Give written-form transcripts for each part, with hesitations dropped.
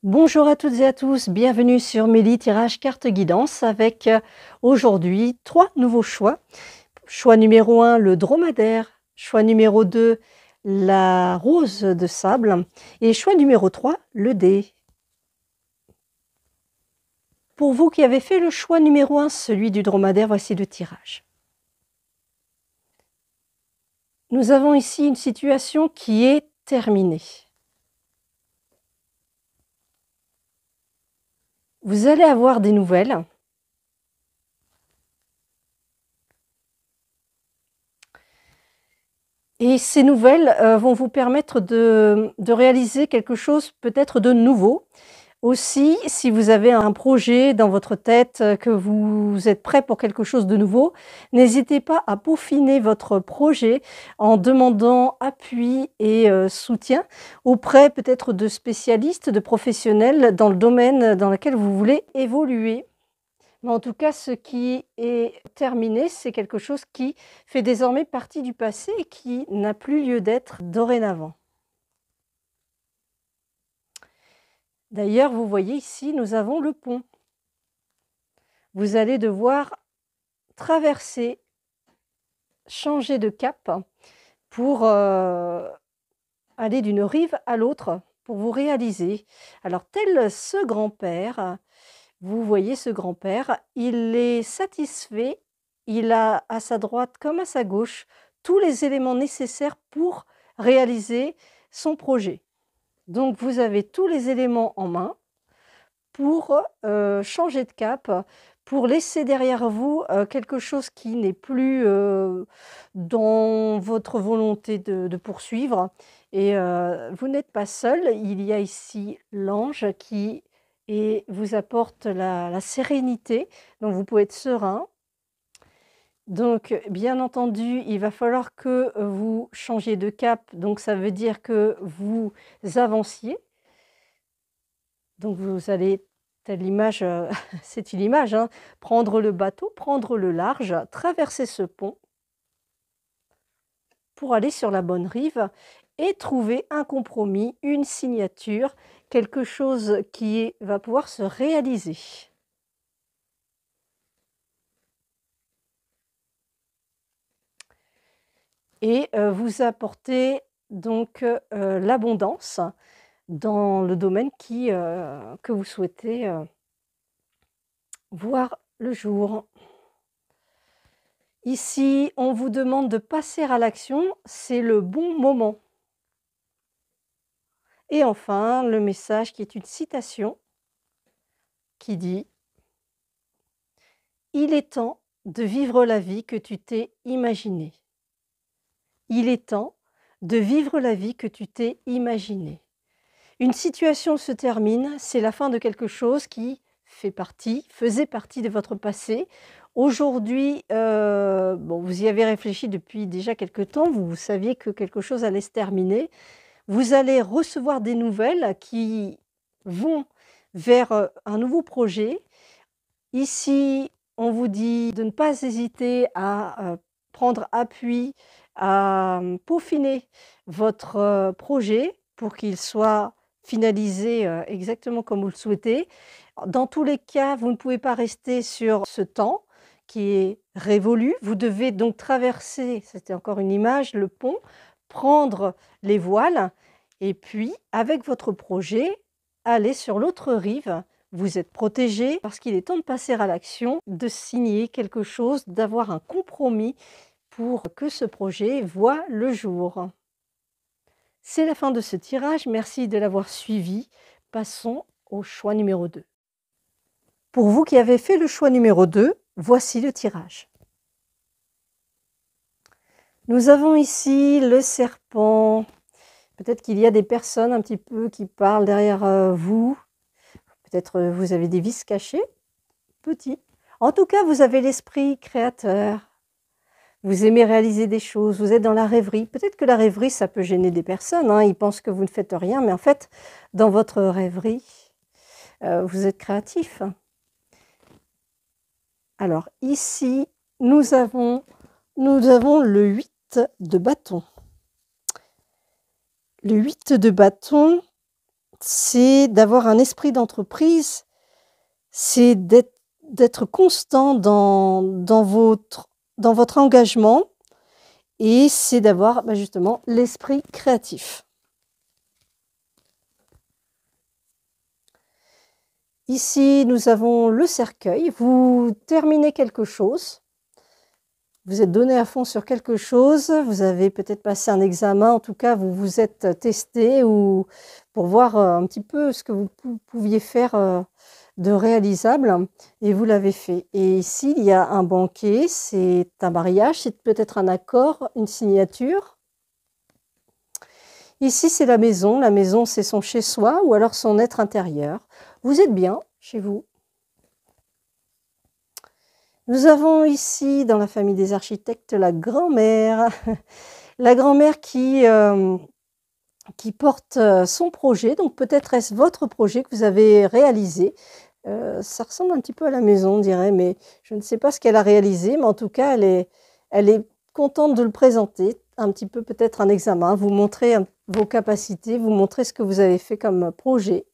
Bonjour à toutes et à tous, bienvenue sur Mélie Tirage Carte Guidance avec aujourd'hui 3 nouveaux choix. Choix numéro 1, le dromadaire. Choix numéro 2, la rose de sable. Et choix numéro 3, le dé. Pour vous qui avez fait le choix numéro 1, celui du dromadaire, voici le tirage. Nous avons ici une situation qui est terminée. Vous allez avoir des nouvelles. Et ces nouvelles vont vous permettre de réaliser quelque chose peut-être de nouveau. Aussi, si vous avez un projet dans votre tête, que vous êtes prêt pour quelque chose de nouveau, n'hésitez pas à peaufiner votre projet en demandant appui et soutien auprès peut-être de spécialistes, de professionnels dans le domaine dans lequel vous voulez évoluer. Mais en tout cas, ce qui est terminé, c'est quelque chose qui fait désormais partie du passé et qui n'a plus lieu d'être dorénavant. D'ailleurs, vous voyez ici, nous avons le pont. Vous allez devoir traverser, changer de cap pour aller d'une rive à l'autre, pour vous réaliser. Alors, tel ce grand-père, vous voyez ce grand-père, il est satisfait, il a à sa droite comme à sa gauche tous les éléments nécessaires pour réaliser son projet. Donc vous avez tous les éléments en main pour changer de cap, pour laisser derrière vous quelque chose qui n'est plus dans votre volonté de poursuivre. Et vous n'êtes pas seul, il y a ici l'ange qui vous apporte la sérénité, donc vous pouvez être serein. Donc, bien entendu, il va falloir que vous changiez de cap, donc ça veut dire que vous avanciez. Donc vous allez, telle image, c'est une image, hein, prendre le bateau, prendre le large, traverser ce pont pour aller sur la bonne rive et trouver un compromis, une signature, quelque chose qui va pouvoir se réaliser. Et vous apportez donc l'abondance dans le domaine que vous souhaitez voir le jour. Ici, on vous demande de passer à l'action, c'est le bon moment. Et enfin, le message qui est une citation qui dit: « Il est temps de vivre la vie que tu t'es imaginée. Il est temps de vivre la vie que tu t'es imaginée. » Une situation se termine, c'est la fin de quelque chose qui faisait partie de votre passé. Aujourd'hui, bon, vous y avez réfléchi depuis déjà quelque temps, vous saviez que quelque chose allait se terminer. Vous allez recevoir des nouvelles qui vont vers un nouveau projet. Ici, on vous dit de ne pas hésiter à prendre appui, à peaufiner votre projet pour qu'il soit finalisé exactement comme vous le souhaitez. Dans tous les cas, vous ne pouvez pas rester sur ce temps qui est révolu. Vous devez donc traverser, c'était encore une image, le pont, prendre les voiles et puis, avec votre projet, aller sur l'autre rive. Vous êtes protégé parce qu'il est temps de passer à l'action, de signer quelque chose, d'avoir un compromis pour que ce projet voie le jour. C'est la fin de ce tirage, merci de l'avoir suivi. Passons au choix numéro 2. Pour vous qui avez fait le choix numéro 2, voici le tirage. Nous avons ici le serpent. Peut-être qu'il y a des personnes un petit peu qui parlent derrière vous. Peut-être vous avez des vices cachés, petits. En tout cas, vous avez l'esprit créateur. Vous aimez réaliser des choses, vous êtes dans la rêverie. Peut-être que la rêverie, ça peut gêner des personnes, hein. Ils pensent que vous ne faites rien, mais en fait, dans votre rêverie, vous êtes créatif. Alors ici, nous avons le 8 de bâton. Le 8 de bâton, c'est d'avoir un esprit d'entreprise, c'est d'être constant dans votre engagement et c'est d'avoir justement l'esprit créatif. Ici, nous avons le cercueil. Vous terminez quelque chose. Vous êtes donné à fond sur quelque chose. Vous avez peut-être passé un examen. En tout cas, vous vous êtes testé ou pour voir un petit peu ce que vous pouviez faire de réalisable. Et vous l'avez fait. Et ici, il y a un banquet. C'est un mariage. C'est peut-être un accord, une signature. Ici, c'est la maison. La maison, c'est son chez-soi ou alors son être intérieur. Vous êtes bien chez vous. Nous avons ici, dans la famille des architectes, la grand-mère. La grand-mère qui porte son projet. Donc peut-être est-ce votre projet que vous avez réalisé. Ça ressemble un petit peu à la maison, on dirait, mais je ne sais pas ce qu'elle a réalisé. Mais en tout cas, elle est contente de le présenter. Un petit peu peut-être un examen. Vous montrez vos capacités, vous montrez ce que vous avez fait comme projet.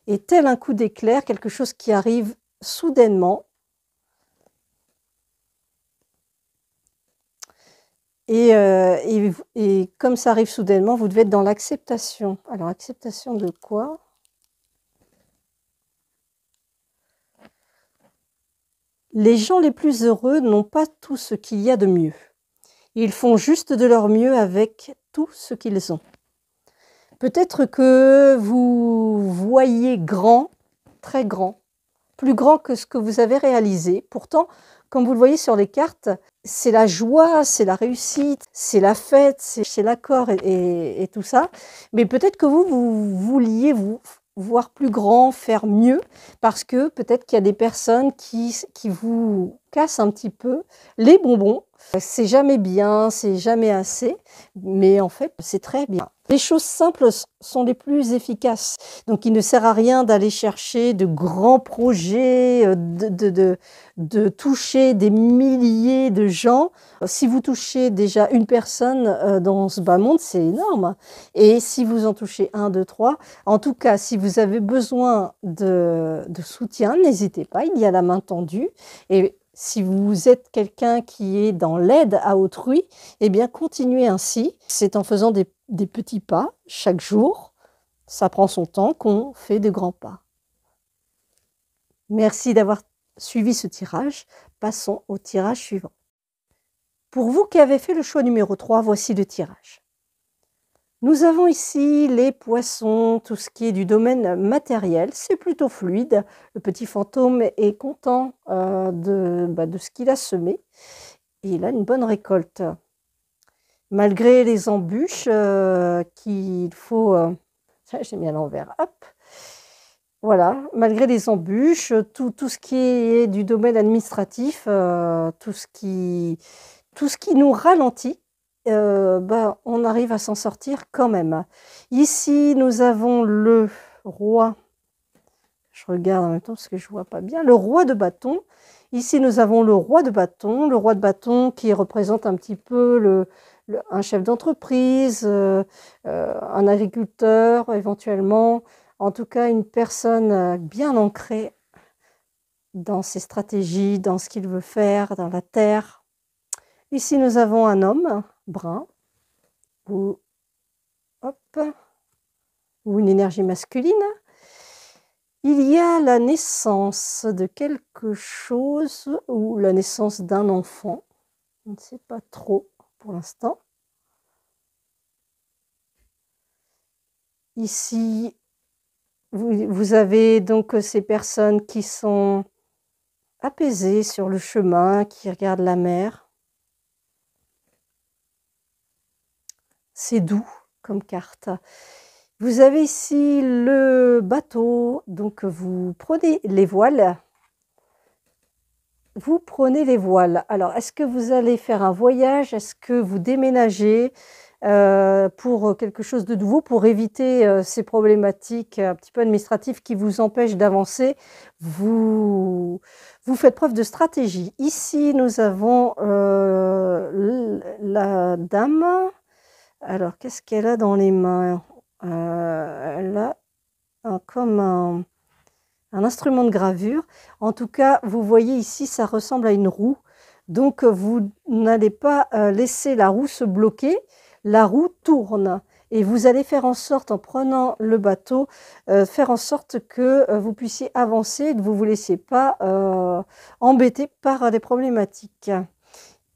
Et tel un coup d'éclair, quelque chose qui arrive soudainement. Et comme ça arrive soudainement, vous devez être dans l'acceptation. Alors, acceptation de quoi? Les gens les plus heureux n'ont pas tout ce qu'il y a de mieux. Ils font juste de leur mieux avec tout ce qu'ils ont. Peut-être que vous voyez grand, très grand, plus grand que ce que vous avez réalisé. Pourtant, comme vous le voyez sur les cartes, c'est la joie, c'est la réussite, c'est la fête, c'est l'accord et tout ça. Mais peut-être que vous vouliez vous voir plus grand, faire mieux, parce que peut-être qu'il y a des personnes qui vous cassent un petit peu les bonbons. C'est jamais bien, c'est jamais assez, mais en fait, c'est très bien. Les choses simples sont les plus efficaces. Donc, il ne sert à rien d'aller chercher de grands projets, de toucher des milliers de gens. Si vous touchez déjà une personne dans ce bas monde, c'est énorme. Et si vous en touchez un, deux, trois, en tout cas, si vous avez besoin de soutien, n'hésitez pas, il y a la main tendue. Et si vous êtes quelqu'un qui est dans l'aide à autrui, eh bien, continuez ainsi. C'est en faisant des petits pas chaque jour, ça prend son temps, qu'on fait de grands pas. Merci d'avoir suivi ce tirage. Passons au tirage suivant. Pour vous qui avez fait le choix numéro 3, voici le tirage. Nous avons ici les poissons, tout ce qui est du domaine matériel. C'est plutôt fluide. Le petit fantôme est content de ce qu'il a semé. Et il a une bonne récolte. Malgré les embûches qu'il faut... j'ai mis à l'envers. Hop. Voilà. Malgré les embûches, tout ce qui est du domaine administratif, tout ce qui nous ralentit, on arrive à s'en sortir quand même. Ici, nous avons le roi. Je regarde en même temps parce que je ne vois pas bien. Le roi de bâton. Ici, nous avons le roi de bâton. Le roi de bâton qui représente un petit peu un chef d'entreprise, un agriculteur éventuellement. En tout cas, une personne bien ancrée dans ses stratégies, dans ce qu'il veut faire, dans la terre. Ici, nous avons un homme brun ou une énergie masculine. Il y a la naissance de quelque chose ou la naissance d'un enfant. On ne sait pas trop pour l'instant. Ici, vous avez donc ces personnes qui sont apaisées sur le chemin, qui regardent la mer. C'est doux comme carte. Vous avez ici le bateau, donc vous prenez les voiles. Vous prenez les voiles. Alors, est-ce que vous allez faire un voyage? Est-ce que vous déménagez pour quelque chose de nouveau, pour éviter ces problématiques un petit peu administratives qui vous empêchent d'avancer? Vous faites preuve de stratégie. Ici, nous avons la dame. Alors, qu'est-ce qu'elle a dans les mains? Elle a comme un instrument de gravure. En tout cas, vous voyez ici, ça ressemble à une roue. Donc, vous n'allez pas laisser la roue se bloquer. La roue tourne. Et vous allez faire en sorte, en prenant le bateau, faire en sorte que vous puissiez avancer et que vous ne vous laissiez pas embêter par les problématiques.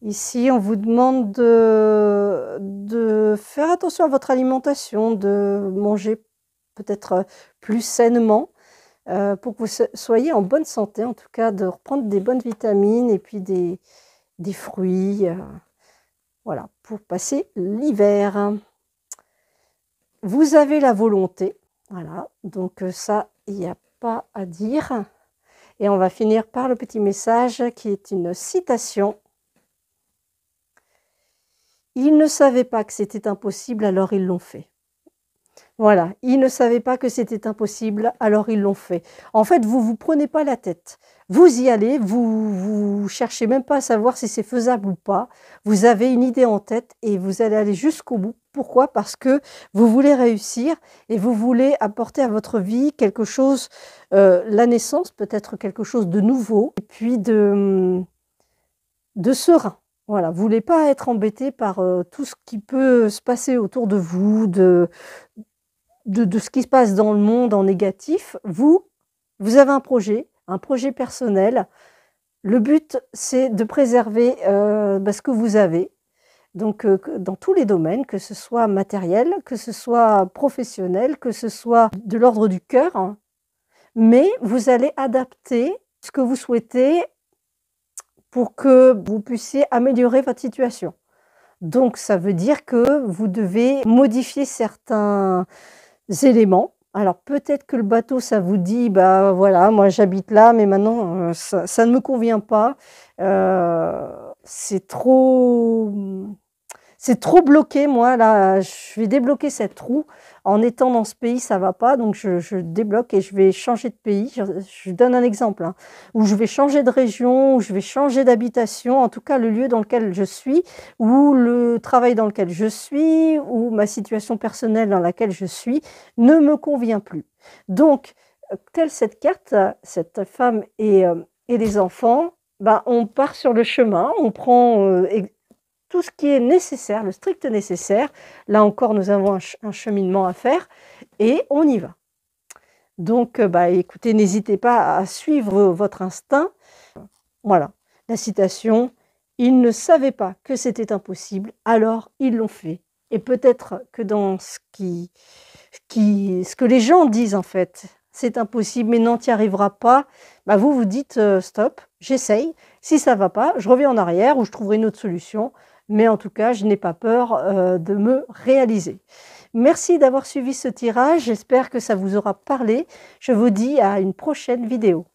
Ici, on vous demande de faire attention à votre alimentation, de manger peut-être plus sainement pour que vous soyez en bonne santé, en tout cas de reprendre des bonnes vitamines et puis des fruits, voilà, pour passer l'hiver. Vous avez la volonté, voilà, donc ça, il n'y a pas à dire. Et on va finir par le petit message qui est une citation. Ils ne savaient pas que c'était impossible, alors ils l'ont fait. Voilà, ils ne savaient pas que c'était impossible, alors ils l'ont fait. En fait, vous ne vous prenez pas la tête. Vous y allez, vous cherchez même pas à savoir si c'est faisable ou pas. Vous avez une idée en tête et vous allez aller jusqu'au bout. Pourquoi? Parce que vous voulez réussir et vous voulez apporter à votre vie quelque chose, la naissance, peut-être quelque chose de nouveau, et puis de serein. Voilà, vous ne voulez pas être embêté par tout ce qui peut se passer autour de vous, de ce qui se passe dans le monde en négatif. Vous avez un projet personnel. Le but, c'est de préserver ce que vous avez. Donc, dans tous les domaines, que ce soit matériel, que ce soit professionnel, que ce soit de l'ordre du cœur, hein. Mais vous allez adapter ce que vous souhaitez pour que vous puissiez améliorer votre situation. Donc, ça veut dire que vous devez modifier certains éléments. Alors, peut-être que le bateau, ça vous dit, bah voilà, moi j'habite là, mais maintenant, ça ne me convient pas. C'est trop bloqué, moi, là, je vais débloquer cette roue. En étant dans ce pays, ça ne va pas, donc je débloque et je vais changer de pays. Je donne un exemple, hein, où je vais changer de région, où je vais changer d'habitation, en tout cas le lieu dans lequel je suis, ou le travail dans lequel je suis, ou ma situation personnelle dans laquelle je suis, ne me convient plus. Donc, telle cette carte, cette femme et les enfants, ben, on part sur le chemin, on prend tout ce qui est nécessaire, le strict nécessaire. Là encore, nous avons un cheminement à faire et on y va. Donc, écoutez, n'hésitez pas à suivre votre instinct. Voilà, la citation, ils ne savaient pas que c'était impossible, alors ils l'ont fait. Et peut-être que dans ce que les gens disent en fait, c'est impossible, mais non, tu n'y arriveras pas, vous vous dites stop, j'essaye. Si ça ne va pas, je reviens en arrière ou je trouverai une autre solution. Mais en tout cas, je n'ai pas peur de me réaliser. Merci d'avoir suivi ce tirage. J'espère que ça vous aura parlé. Je vous dis à une prochaine vidéo.